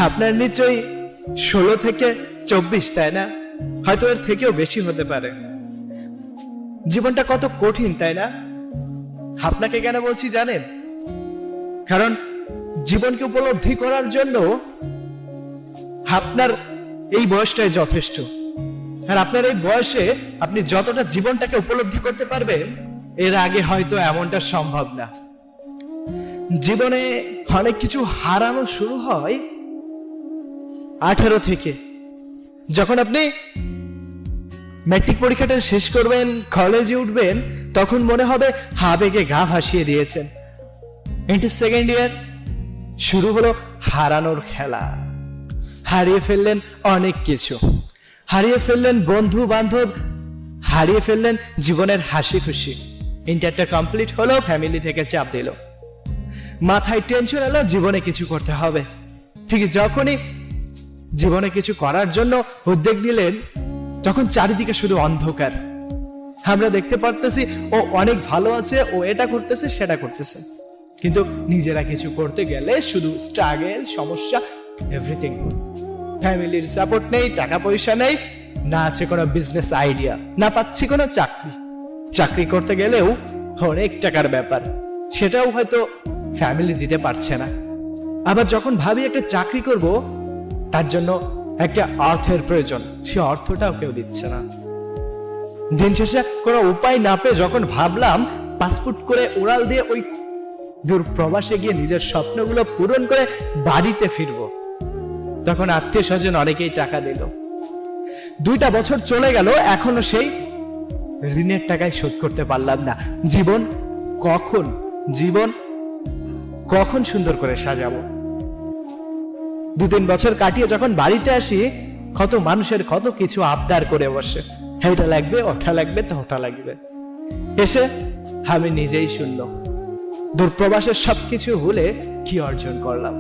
আপনার নিশ্চয়ই 16 থেকে 24, তাই না? হয়তো এর থেকেও বেশি হতে পারে। জীবনটা কত কঠিন, তাই না? আপনাকে কেন বলছি জানেন? কারণ জীবনকে উপলব্ধি করার জন্য আপনার এই বয়সটাই যথেষ্ট। আর আপনার এই বয়সে আপনি যতটা জীবনটাকে উপলব্ধি করতে পারবেন, এর আগে হয়তো এমনটা সম্ভব না। জীবনে অনেক কিছু হারানো শুরু হয় 18 থেকে। যখন আপনি ম্যাট্রিক পরীক্ষাটা শেষ করবেন, কলেজে উঠবেন, তখন মনে হবে আবেগে গা ভাসিয়ে দিয়েছেন। ইন্টার সেকেন্ড ইয়ার শুরু হলো হারানোর খেলা। হারিয়ে ফেললেন অনেক কিছু, হারিয়ে ফেললেন বন্ধু বান্ধব, হারিয়ে ফেললেন জীবনের হাসি খুশি। ইন্টারটা কমপ্লিট হলো, ফ্যামিলি থেকে চাপ দিল, মাথায় টেনশন এলো, জীবনে কিছু করতে হবে। ঠিক যখনই জীবনে কিছু করার জন্য উদ্যোগ নিলেন, তখন চারিদিকে শুধু অন্ধকার। আমরা দেখতে পারতেছি ও অনেক ভালো আছে, ও এটা করতেছে সেটা করতেছে, কিন্তু নিজেরা কিছু করতে গেলে শুধু স্ট্রাগল, সমস্যা, এভরিথিং। ফ্যামিলির সাপোর্ট নেই, টাকা পয়সা নেই, না আছে কোনো বিজনেস আইডিয়া, না পাচ্ছি কোনো চাকরি। চাকরি করতে গেলেও অনেক টাকার ব্যাপার, সেটাও হয়তো ফ্যামিলি দিতে পারছে না। আবার যখন ভাবি একটা চাকরি করব, তার জন্য একটা অর্থের প্রয়োজন, সে অর্থটাও কেউ দিচ্ছে না। দিন শেষে কোনো উপায় না পেয়ে যখন ভাবলাম পাসপোর্ট করে উড়াল দিয়ে ওই দূর প্রবাসে গিয়ে নিজের স্বপ্নগুলো পূরণ করে বাড়িতে ফিরবো, তখন আত্মীয় স্বজন অনেকেই টাকা দিল। 2টা বছর চলে গেল, এখনো সেই ঋণের টাকায় শোধ করতে পারলাম না। জীবন কখন সুন্দর করে সাজাবো? 2-3 বছর কাটিয়ে যখন বাড়িতে আসি, কত মানুষের কত কিছু আবদার করে বসে, এটা লাগবে, ওটা লাগবে, তো ওটা লাগবে। এসে আমি নিজেই শূন্য। দূরপ্রবাসের সবকিছু ভুলে কি অর্জন করলাম?